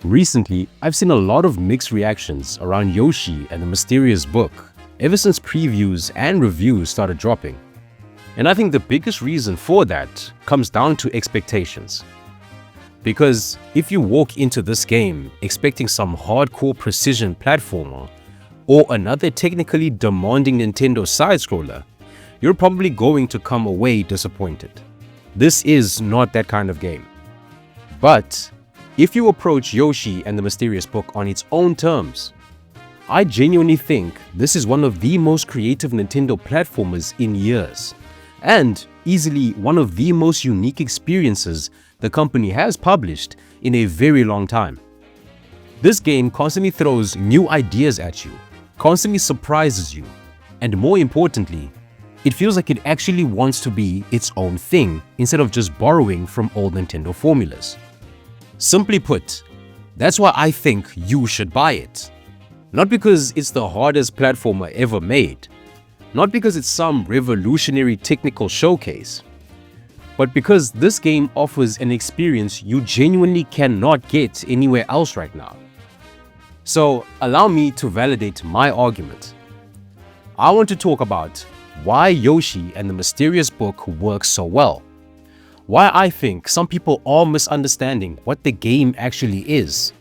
Recently, I've seen a lot of mixed reactions around Yoshi and the Mysterious Book ever since previews and reviews started dropping. And I think the biggest reason for that comes down to expectations. Because if you walk into this game expecting some hardcore precision platformer or another technically demanding Nintendo side-scroller, you're probably going to come away disappointed. This is not that kind of game. But if you approach Yoshi and the Mysterious Book on its own terms, I genuinely think this is one of the most creative Nintendo platformers in years, and easily one of the most unique experiences the company has published in a very long time. This game constantly throws new ideas at you, constantly surprises you, and more importantly, it feels like it actually wants to be its own thing instead of just borrowing from old Nintendo formulas. Simply put, that's why I think you should buy it. Not because it's the hardest platformer ever made, not because it's some revolutionary technical showcase, but because this game offers an experience you genuinely cannot get anywhere else right now. So allow me to validate my argument. I want to talk about why Yoshi and the Mysterious Book work so well. Why I think some people are misunderstanding what the game actually is,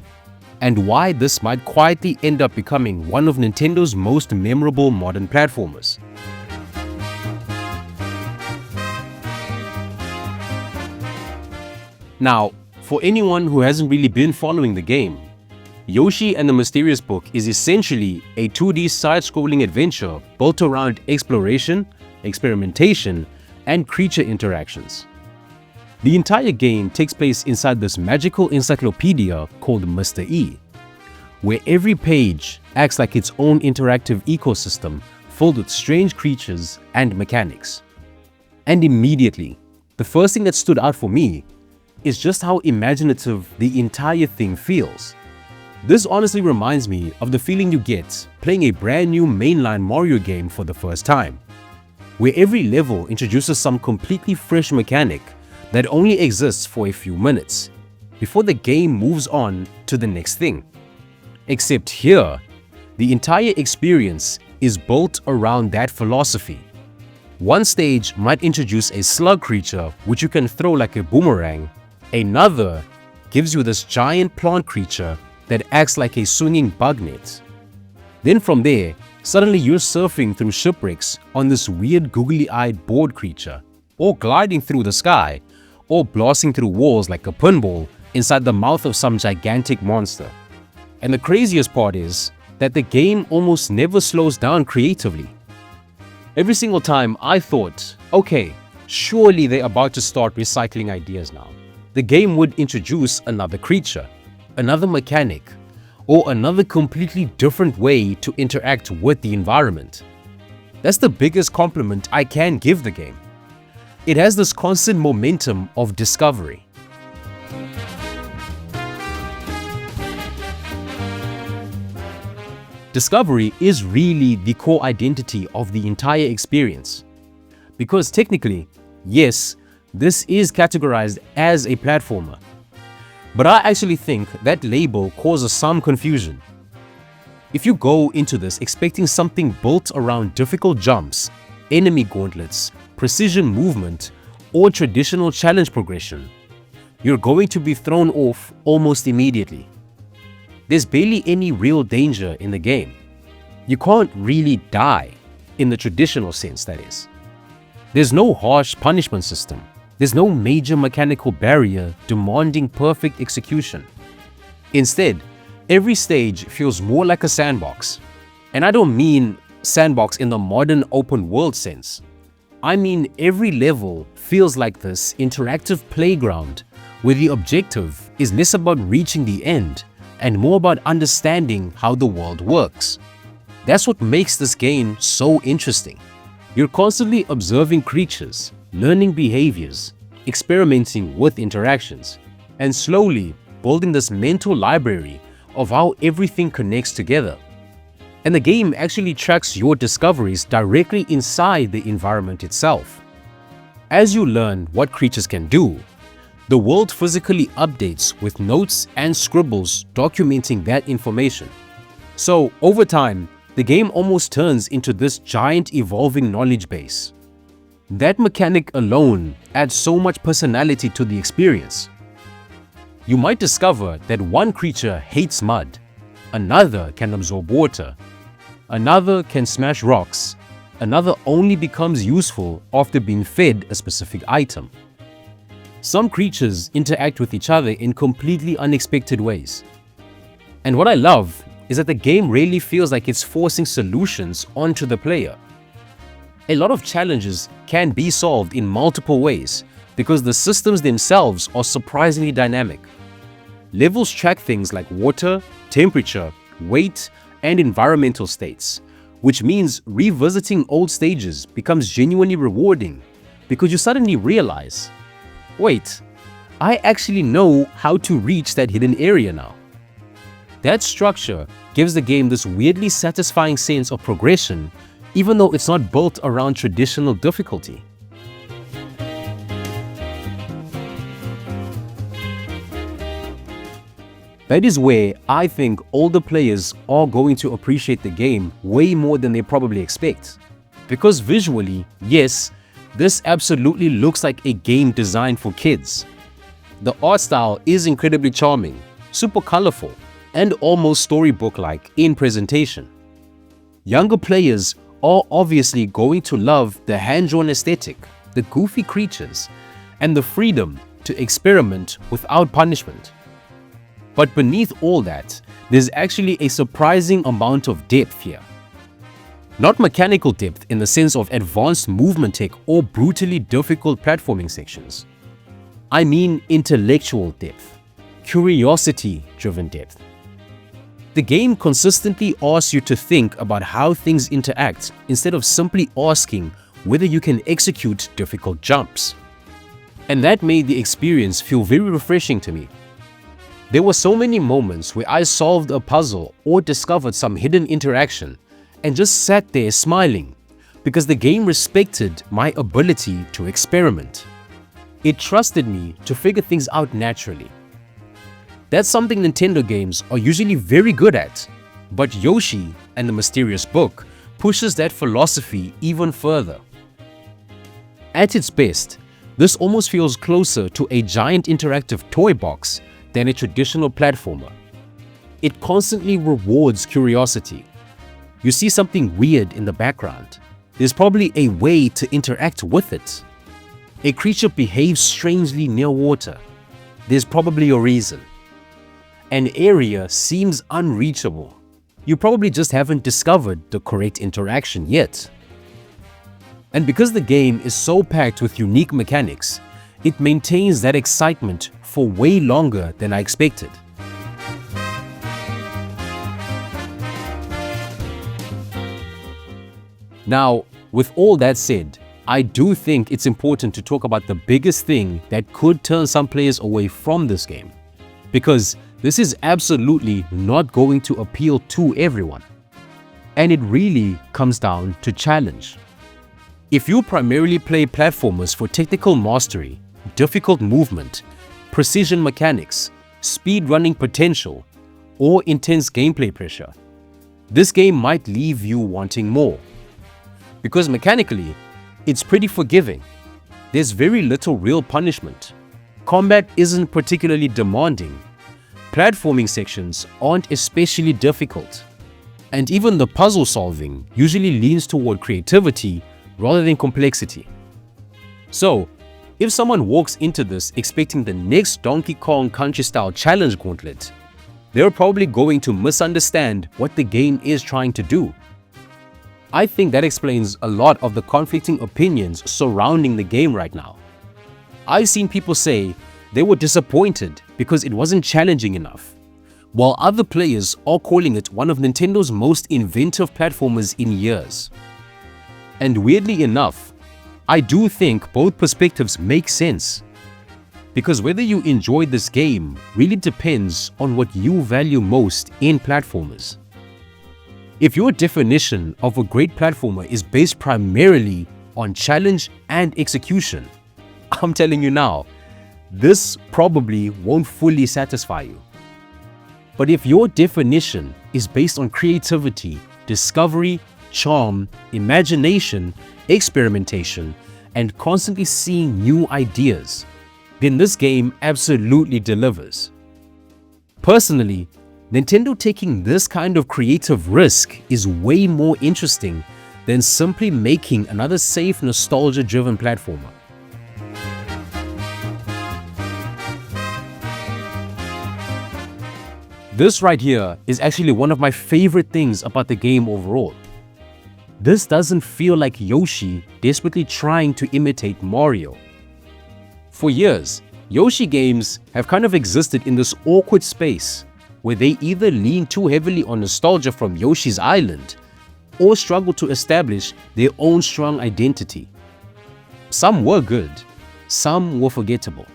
and why this might quietly end up becoming one of Nintendo's most memorable modern platformers. Now, for anyone who hasn't really been following the game, Yoshi and the Mysterious Book is essentially a 2D side-scrolling adventure built around exploration, experimentation, and creature interactions. The entire game takes place inside this magical encyclopedia called Mr. E, where every page acts like its own interactive ecosystem filled with strange creatures and mechanics. And immediately, the first thing that stood out for me is just how imaginative the entire thing feels. This honestly reminds me of the feeling you get playing a brand new mainline Mario game for the first time, where every level introduces some completely fresh mechanic that only exists for a few minutes before the game moves on to the next thing. Except here, the entire experience is built around that philosophy. One stage might introduce a slug creature which you can throw like a boomerang. Another gives you this giant plant creature that acts like a swinging bug net. Then from there, suddenly you're surfing through shipwrecks on this weird googly-eyed board creature, or gliding through the sky, or blasting through walls like a pinball inside the mouth of some gigantic monster. And the craziest part is that the game almost never slows down creatively. Every single time I thought, okay, surely they're about to start recycling ideas now, the game would introduce another creature, another mechanic, or another completely different way to interact with the environment. That's the biggest compliment I can give the game. It has this constant momentum of discovery. Discovery is really the core identity of the entire experience. Because technically, yes, this is categorized as a platformer. But I actually think that label causes some confusion. If you go into this expecting something built around difficult jumps, enemy gauntlets, precision movement, or traditional challenge progression, you're going to be thrown off almost immediately. There's barely any real danger in the game. You can't really die, in the traditional sense that is. There's no harsh punishment system. There's no major mechanical barrier demanding perfect execution. Instead, every stage feels more like a sandbox. And I don't mean sandbox in the modern open world sense. I mean every level feels like this interactive playground where the objective is less about reaching the end and more about understanding how the world works. That's what makes this game so interesting. You're constantly observing creatures, learning behaviors, experimenting with interactions, and slowly building this mental library of how everything connects together. And the game actually tracks your discoveries directly inside the environment itself. As you learn what creatures can do, The world physically updates with notes and scribbles documenting that information. So, over time, the game almost turns into this giant evolving knowledge base. That mechanic alone adds so much personality to the experience. You might discover that one creature hates mud, another can absorb water, another can smash rocks, another only becomes useful after being fed a specific item. Some creatures interact with each other in completely unexpected ways. And what I love is that the game really feels like it's forcing solutions onto the player. A lot of challenges can be solved in multiple ways because the systems themselves are surprisingly dynamic. Levels track things like water, temperature, weight, and environmental states, which means revisiting old stages becomes genuinely rewarding because you suddenly realize, wait, I actually know how to reach that hidden area now. That structure gives the game this weirdly satisfying sense of progression, even though it's not built around traditional difficulty. That is where I think older players are going to appreciate the game way more than they probably expect. Because visually, yes, this absolutely looks like a game designed for kids. The art style is incredibly charming, super colorful, and almost storybook-like in presentation. Younger players are obviously going to love the hand-drawn aesthetic, the goofy creatures, and the freedom to experiment without punishment. But beneath all that, there's actually a surprising amount of depth here. Not mechanical depth in the sense of advanced movement tech or brutally difficult platforming sections. I mean intellectual depth, curiosity-driven depth. The game consistently asks you to think about how things interact instead of simply asking whether you can execute difficult jumps. And that made the experience feel very refreshing to me. There were so many moments where I solved a puzzle or discovered some hidden interaction and just sat there smiling because the game respected my ability to experiment. It trusted me to figure things out naturally. That's something Nintendo games are usually very good at, but Yoshi and the Mysterious Book pushes that philosophy even further. At its best, this almost feels closer to a giant interactive toy box than a traditional platformer. It constantly rewards curiosity. You see something weird in the background. There's probably a way to interact with it. A creature behaves strangely near water. There's probably a reason. An area seems unreachable. You probably just haven't discovered the correct interaction yet. And because the game is so packed with unique mechanics, it maintains that excitement for way longer than I expected. Now, with all that said, I do think it's important to talk about the biggest thing that could turn some players away from this game. Because this is absolutely not going to appeal to everyone. And it really comes down to challenge. If you primarily play platformers for technical mastery, difficult movement, precision mechanics, speedrunning potential, or intense gameplay pressure, this game might leave you wanting more. Because mechanically, it's pretty forgiving. There's very little real punishment. Combat isn't particularly demanding. Platforming sections aren't especially difficult. And even the puzzle solving usually leans toward creativity rather than complexity. So, if someone walks into this expecting the next Donkey Kong Country-style challenge gauntlet, they're probably going to misunderstand what the game is trying to do. I think that explains a lot of the conflicting opinions surrounding the game right now. I've seen people say they were disappointed because it wasn't challenging enough, while other players are calling it one of Nintendo's most inventive platformers in years. And weirdly enough, I do think both perspectives make sense. Because whether you enjoy this game really depends on what you value most in platformers. If your definition of a great platformer is based primarily on challenge and execution, I'm telling you now, this probably won't fully satisfy you. But if your definition is based on creativity, discovery, charm, imagination, experimentation, and constantly seeing new ideas, then this game absolutely delivers. Personally, Nintendo taking this kind of creative risk is way more interesting than simply making another safe, nostalgia-driven platformer. This right here is actually one of my favorite things about the game overall. This doesn't feel like Yoshi desperately trying to imitate Mario. For years, Yoshi games have kind of existed in this awkward space where they either lean too heavily on nostalgia from Yoshi's Island or struggle to establish their own strong identity. Some were good, some were forgettable.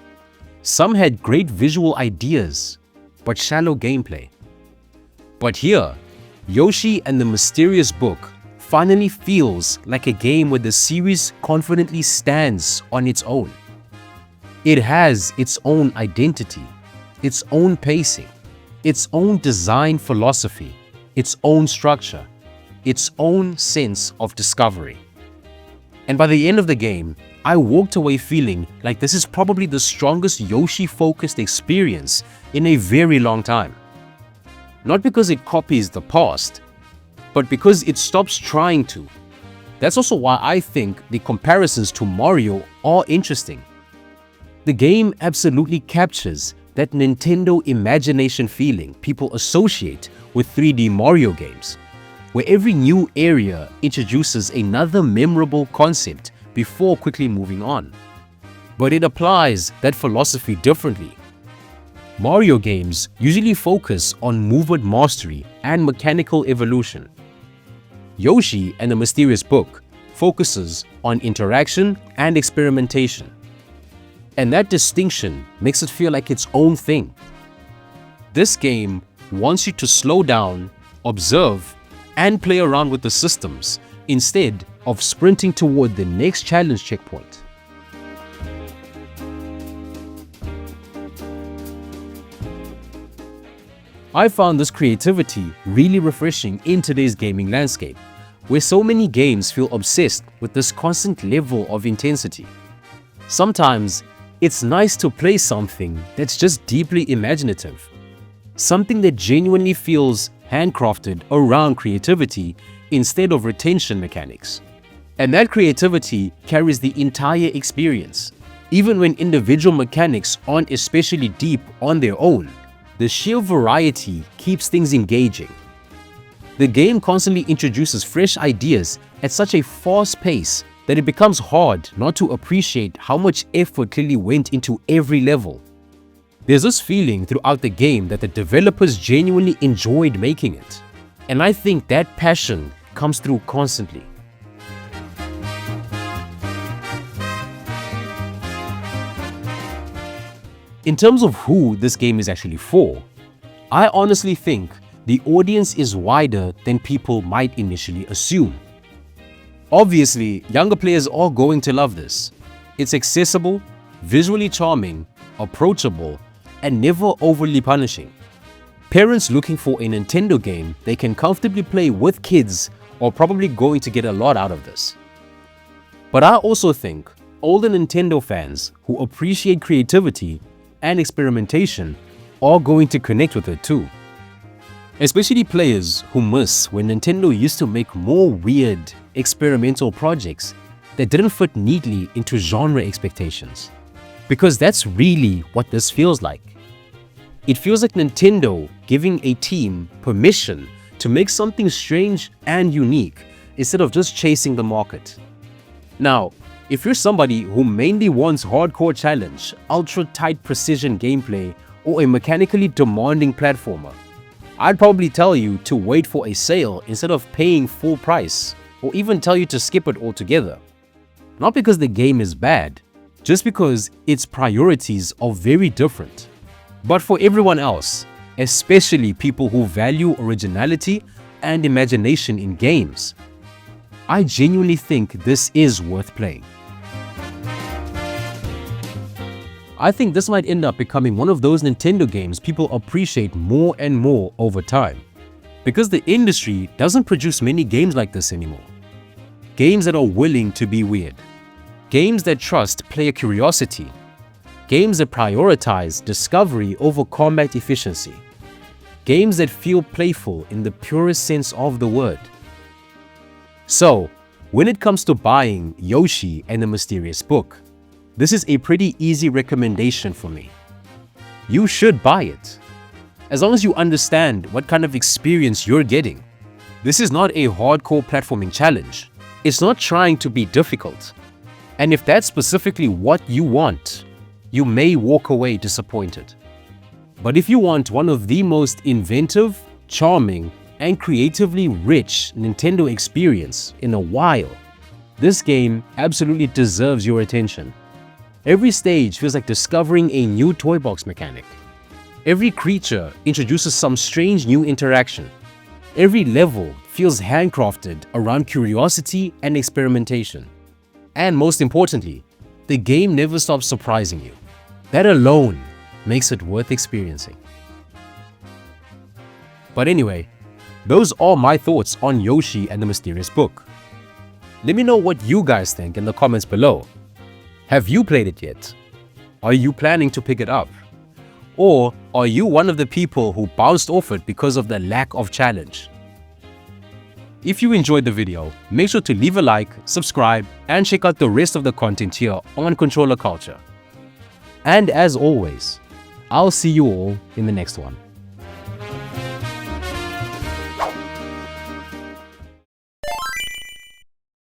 Some had great visual ideas, but shallow gameplay. But here, Yoshi and the Mysterious Book finally feels like a game where the series confidently stands on its own. It has its own identity, its own pacing, its own design philosophy, its own structure, its own sense of discovery. And by the end of the game, I walked away feeling like this is probably the strongest Yoshi-focused experience in a very long time. Not because it copies the past, but because it stops trying to. That's also why I think the comparisons to Mario are interesting. The game absolutely captures that Nintendo imagination feeling people associate with 3D Mario games, where every new area introduces another memorable concept before quickly moving on. But it applies that philosophy differently. Mario games usually focus on movement mastery and mechanical evolution. Yoshi and the Mysterious Book focuses on interaction and experimentation. And that distinction makes it feel like its own thing. This game wants you to slow down, observe, and play around with the systems instead of sprinting toward the next challenge checkpoint. I found this creativity really refreshing in today's gaming landscape, where so many games feel obsessed with this constant level of intensity. Sometimes, it's nice to play something that's just deeply imaginative, something that genuinely feels handcrafted around creativity instead of retention mechanics. And that creativity carries the entire experience. Even when individual mechanics aren't especially deep on their own, the sheer variety keeps things engaging. The game constantly introduces fresh ideas at such a fast pace that it becomes hard not to appreciate how much effort clearly went into every level. There's this feeling throughout the game that the developers genuinely enjoyed making it, and I think that passion comes through constantly. In terms of who this game is actually for, I honestly think the audience is wider than people might initially assume. Obviously, younger players are going to love this. It's accessible, visually charming, approachable, and never overly punishing. Parents looking for a Nintendo game they can comfortably play with kids are probably going to get a lot out of this. But I also think older Nintendo fans who appreciate creativity and experimentation are going to connect with it too. Especially players who miss when Nintendo used to make more weird, experimental projects that didn't fit neatly into genre expectations. Because that's really what this feels like. It feels like Nintendo giving a team permission to make something strange and unique instead of just chasing the market. Now, if you're somebody who mainly wants hardcore challenge, ultra-tight precision gameplay, or a mechanically demanding platformer, I'd probably tell you to wait for a sale instead of paying full price, or even tell you to skip it altogether. Not because the game is bad, just because its priorities are very different. But for everyone else, especially people who value originality and imagination in games, I genuinely think this is worth playing. I think this might end up becoming one of those Nintendo games people appreciate more and more over time. Because the industry doesn't produce many games like this anymore. Games that are willing to be weird. Games that trust player curiosity. Games that prioritize discovery over combat efficiency. Games that feel playful in the purest sense of the word. So, when it comes to buying Yoshi and the Mysterious Book, this is a pretty easy recommendation for me. You should buy it, as long as you understand what kind of experience you're getting. This is not a hardcore platforming challenge. It's not trying to be difficult. And if that's specifically what you want, you may walk away disappointed. But if you want one of the most inventive, charming, and creatively rich Nintendo experience in a while, this game absolutely deserves your attention. Every stage feels like discovering a new toy box mechanic. Every creature introduces some strange new interaction. Every level feels handcrafted around curiosity and experimentation. And most importantly, the game never stops surprising you. That alone makes it worth experiencing. But anyway, those are my thoughts on Yoshi and the Mysterious Book. Let me know what you guys think in the comments below. Have you played it yet? Are you planning to pick it up? Or are you one of the people who bounced off it because of the lack of challenge? If you enjoyed the video, make sure to leave a like, subscribe, and check out the rest of the content here on Controller Culture. And as always, I'll see you all in the next one.